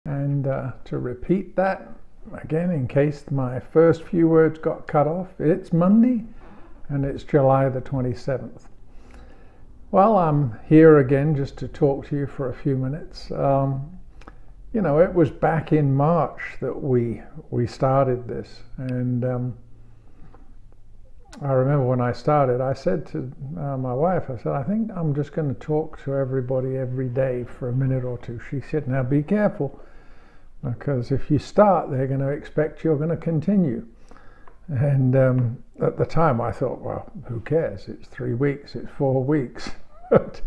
And to repeat that again, in case my first few words got cut off, it's Monday and it's July the 27th. Well, I'm here again just to talk to you for a few minutes. It was back in March that we started this, and I remember when I started, I said to my wife, I said, I think I'm just going to talk to everybody every day for a minute or two. She said, now be careful, because if you start, they're going to expect you're going to continue. And at the time I thought, well, who cares? It's 3 weeks, it's 4 weeks. But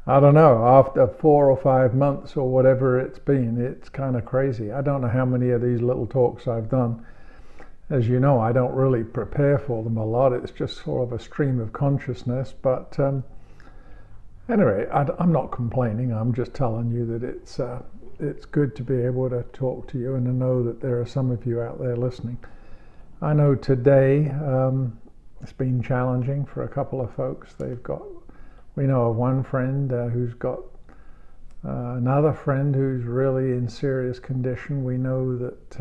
I don't know, after 4 or 5 months or whatever it's been, it's kind of crazy. I don't know how many of these little talks I've done. As you know, I don't really prepare for them a lot. It's just sort of a stream of consciousness. But anyway, I'm not complaining. I'm just telling you that it's good to be able to talk to you and to know that there are some of you out there listening. I know today it's been challenging for a couple of folks. We know of one friend who's got another friend who's really in serious condition. We know that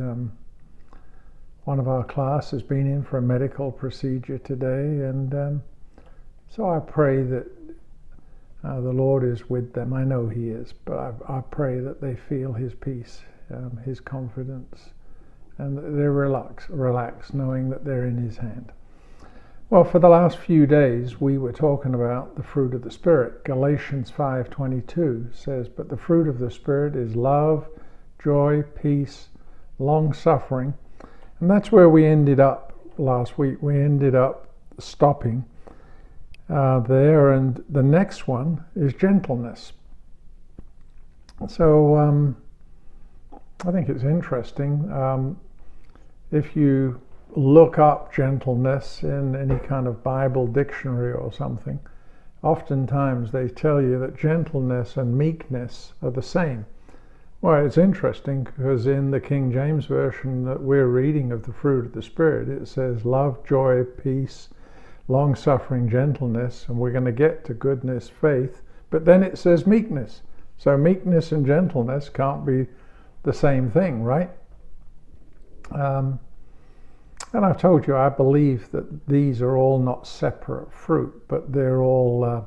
one of our class has been in for a medical procedure today, and so I pray that the Lord is with them. I know He is, but I pray that they feel His peace, His confidence, and that they're relaxed knowing that they're in His hand. Well, for the last few days we were talking about the fruit of the Spirit. Galatians 5:22 says, but the fruit of the Spirit is love, joy, peace, long-suffering. And that's where we ended up last week. We ended up stopping there, and the next one is gentleness. So I think it's interesting. If you look up gentleness in any kind of Bible dictionary or something, oftentimes they tell you that gentleness and meekness are the same. Well, it's interesting because in the King James Version that we're reading of the fruit of the Spirit, it says love, joy, peace, long-suffering, gentleness, and we're going to get to goodness, faith, but then it says meekness. So meekness and gentleness can't be the same thing, right? And I've told you, I believe that these are all not separate fruit, but they're all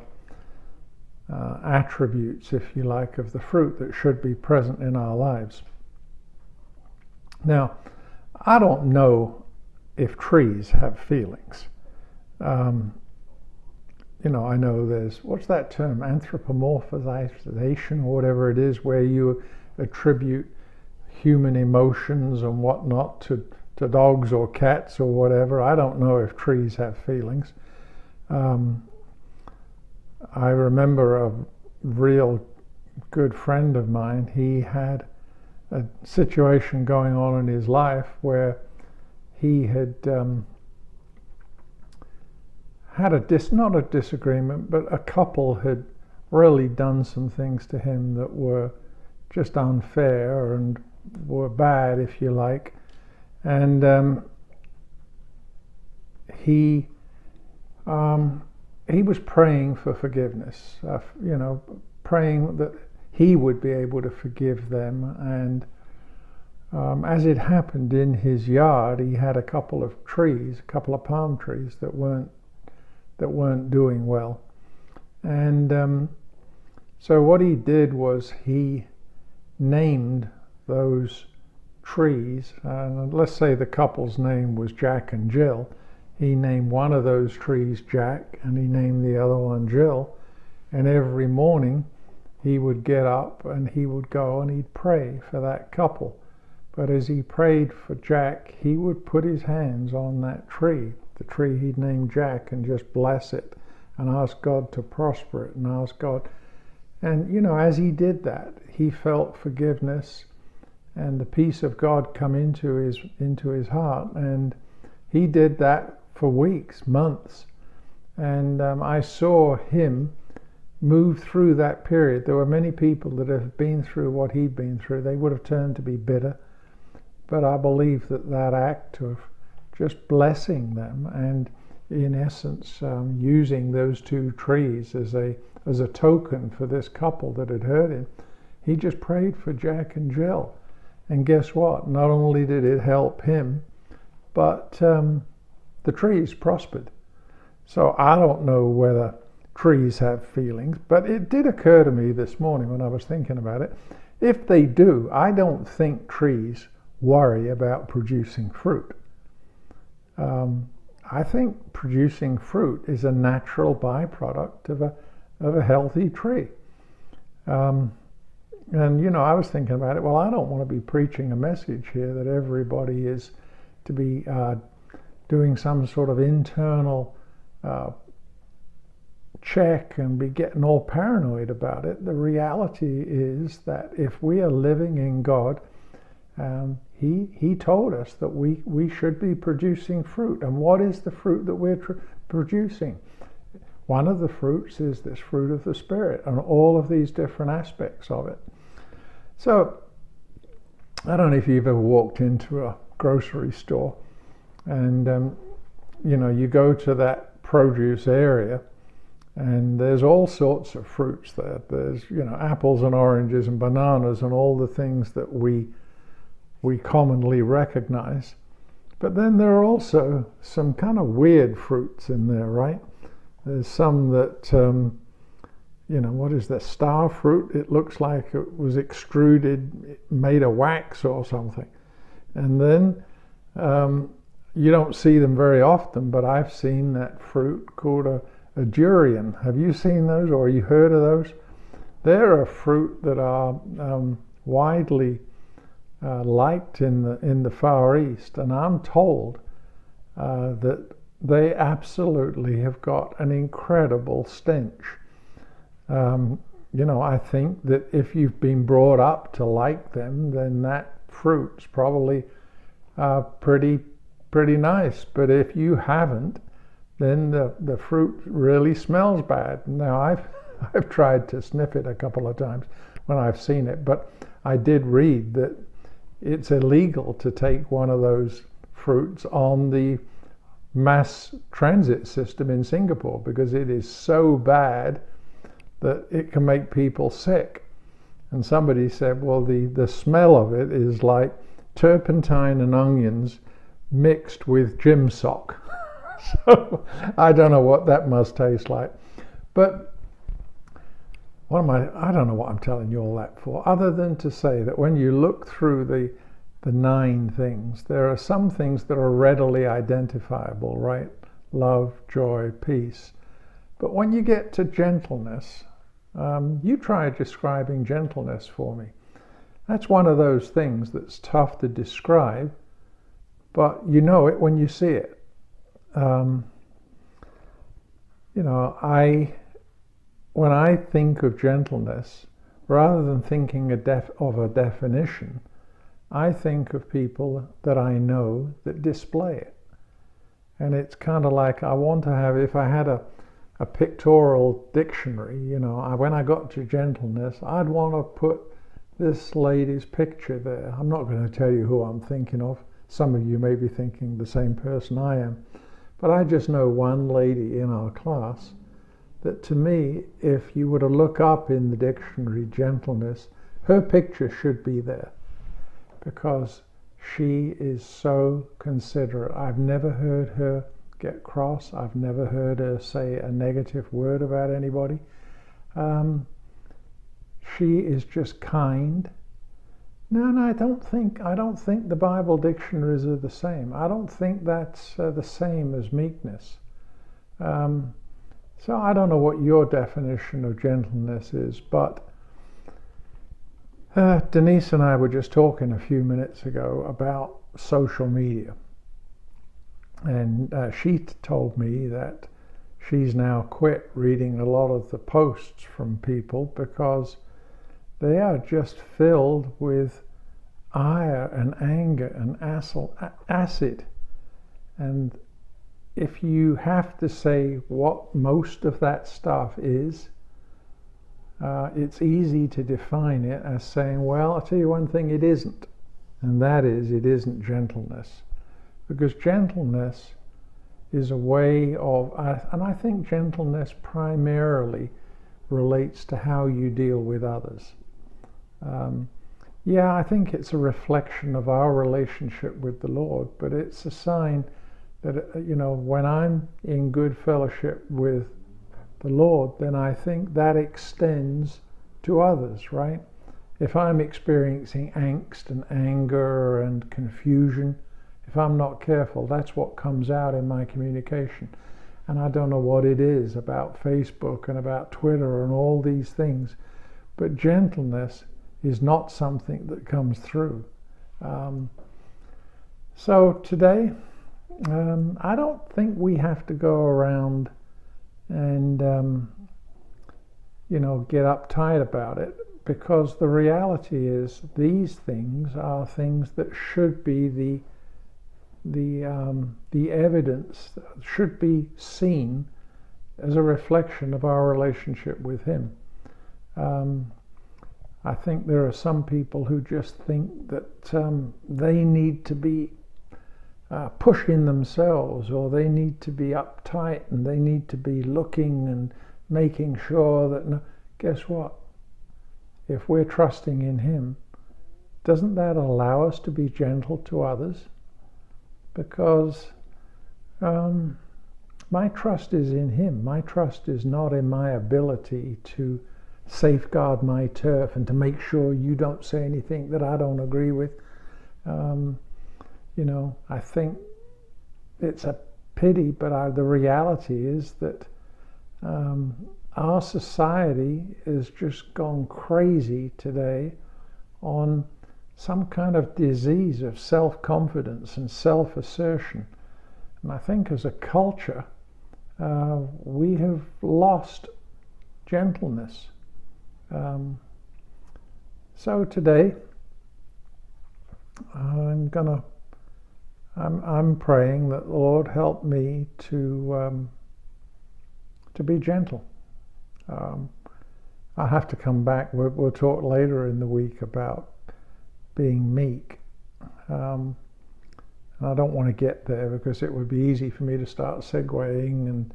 attributes, if you like, of the fruit that should be present in our lives. Now, I don't know if trees have feelings. I know there's, what's that term, anthropomorphization or whatever it is, where you attribute human emotions and whatnot to dogs or cats or whatever. I don't know if trees have feelings. I remember a real good friend of mine. He had a situation going on in his life where he had had not a disagreement, but a couple had really done some things to him that were just unfair and were bad, if you like. And he was praying for forgiveness, praying that he would be able to forgive them. And as it happened, in his yard, he had a couple of palm trees that weren't doing well. And so what he did was he named those trees, and let's say the couple's name was Jack and Jill. He named one of those trees Jack and he named the other one Jill, and every morning he would get up and he would go and he'd pray for that couple. But as he prayed for Jack, he would put his hands on that tree, the tree he'd named Jack, and just bless it and ask God to prosper it and ask God. And as he did that, he felt forgiveness and the peace of God come into his heart. And he did that for weeks, months. And I saw him move through that period. There were many people that have been through what he'd been through. They would have turned to be bitter. But I believe that act of just blessing them and in essence using those two trees as a token for this couple that had hurt him, He just prayed for Jack and Jill. And guess what? Not only did it help him, but the trees prospered. So I don't know whether trees have feelings, but it did occur to me this morning when I was thinking about it. If they do, I don't think trees worry about producing fruit. I think producing fruit is a natural byproduct of a healthy tree. And I was thinking about it. Well, I don't want to be preaching a message here that everybody is to be doing some sort of internal check and be getting all paranoid about it. The reality is that if we are living in God, He told us that we should be producing fruit. And what is the fruit that we're producing? One of the fruits is this fruit of the Spirit and all of these different aspects of it. So, I don't know if you've ever walked into a grocery store and, you go to that produce area and there's all sorts of fruits there. There's, apples and oranges and bananas and all the things that we commonly recognize. But then there are also some kind of weird fruits in there, right? There's some that, what is that, star fruit? It looks like it was extruded, made of wax or something. And then you don't see them very often, but I've seen that fruit called a durian. Have you seen those, or you heard of those? They're a fruit that are widely liked in the Far East, and I'm told that they absolutely have got an incredible stench. I think that if you've been brought up to like them, then that fruit's probably pretty nice. But if you haven't, then the fruit really smells bad. Now I've tried to sniff it a couple of times when I've seen it, but I did read that it's illegal to take one of those fruits on the mass transit system in Singapore because it is so bad that it can make people sick. And somebody said, well, the smell of it is like turpentine and onions mixed with gym sock. So I don't know what that must taste like. But I don't know what I'm telling you all that for, other than to say that when you look through the 9 things, there are some things that are readily identifiable, right? Love, joy, peace. But when you get to gentleness, you try describing gentleness for me. That's one of those things that's tough to describe, but you know it when you see it. When I think of gentleness, rather than thinking of a definition, I think of people that I know that display it. And it's kind of like I want to have, if I had a pictorial dictionary, when I got to gentleness, I'd want to put this lady's picture there. I'm not going to tell you who I'm thinking of. Some of you may be thinking the same person I am. But I just know one lady in our class that, to me, if you were to look up in the dictionary gentleness, her picture should be there because she is so considerate. I've never heard her get cross. I've never heard her say a negative word about anybody. She is just kind. No, I don't think the Bible dictionaries are the same. I don't think that's the same as meekness. So I don't know what your definition of gentleness is, but Denise and I were just talking a few minutes ago about social media. And she told me that she's now quit reading a lot of the posts from people because they are just filled with ire and anger and acid. And if you have to say what most of that stuff is, it's easy to define it as saying, well, I'll tell you one thing it isn't. And that is, it isn't gentleness. Because gentleness is a way of, and I think gentleness primarily relates to how you deal with others. Yeah, I think it's a reflection of our relationship with the Lord, but it's a sign that, when I'm in good fellowship with the Lord, then I think that extends to others, right? If I'm experiencing angst and anger and confusion, if I'm not careful, that's what comes out in my communication. And I don't know what it is about Facebook and about Twitter and all these things, but gentleness is not something that comes through. So today, I don't think we have to go around and get uptight about it, because the reality is these things are things that should be the evidence, should be seen as a reflection of our relationship with Him. I think there are some people who just think that they need to be pushing themselves, or they need to be uptight, and they need to be looking and making sure that. No, guess what? If we're trusting in Him, doesn't that allow us to be gentle to others? Because my trust is in Him. My trust is not in my ability to safeguard my turf and to make sure you don't say anything that I don't agree with. I think it's a pity, but the reality is that our society has just gone crazy today on some kind of disease of self-confidence and self-assertion. And I think as a culture, we have lost gentleness. So today, I'm praying that the Lord help me to be gentle. I have to come back. We'll talk later in the week about being meek. And I don't want to get there, because it would be easy for me to start segueing and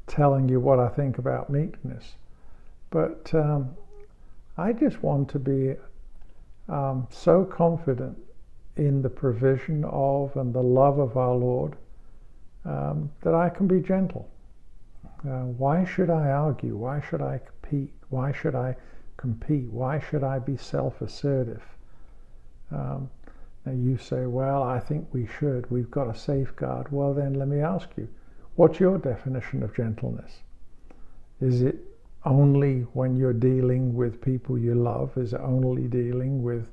telling you what I think about meekness. But I just want to be so confident in the provision of and the love of our Lord that I can be gentle. Why should I argue? Why should I compete? Why should I compete? Why should I be self-assertive? Now you say, well, I think we should. We've got a safeguard. Well, then let me ask you, what's your definition of gentleness? Is it only when you're dealing with people you love? Is it only dealing with,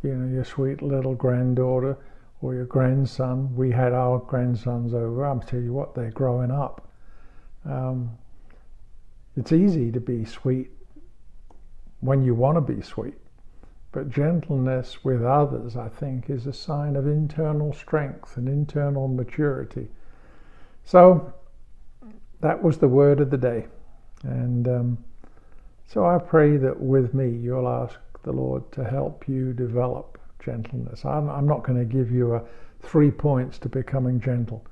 your sweet little granddaughter or your grandson? We had our grandsons over. I'll tell you what, they're growing up. It's easy to be sweet when you want to be sweet, but gentleness with others, I think, is a sign of internal strength and internal maturity. So that was the word of the day. And so I pray that with me you'll ask the Lord to help you develop gentleness. I'm not going to give you 3 points to becoming gentle,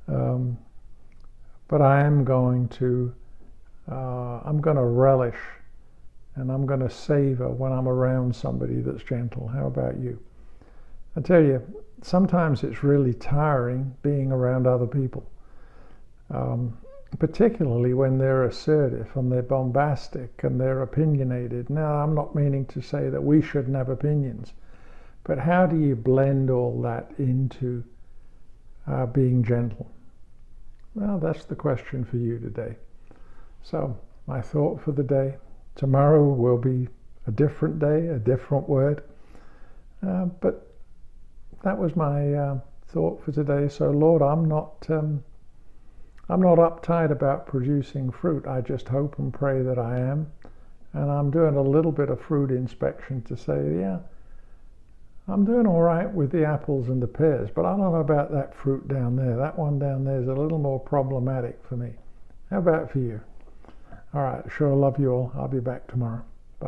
but I am going to relish and I'm going to savor when I'm around somebody that's gentle. How about you? I tell you, sometimes it's really tiring being around other people. Particularly when they're assertive and they're bombastic and they're opinionated. Now, I'm not meaning to say that we shouldn't have opinions, but how do you blend all that into being gentle? Well, that's the question for you today. So, my thought for the day. Tomorrow will be a different day, a different word. But that was my thought for today. So, Lord, I'm not uptight about producing fruit. I just hope and pray that I am. And I'm doing a little bit of fruit inspection to say, yeah, I'm doing all right with the apples and the pears, but I don't know about that fruit down there. That one down there is a little more problematic for me. How about for you? All right, sure, love you all. I'll be back tomorrow.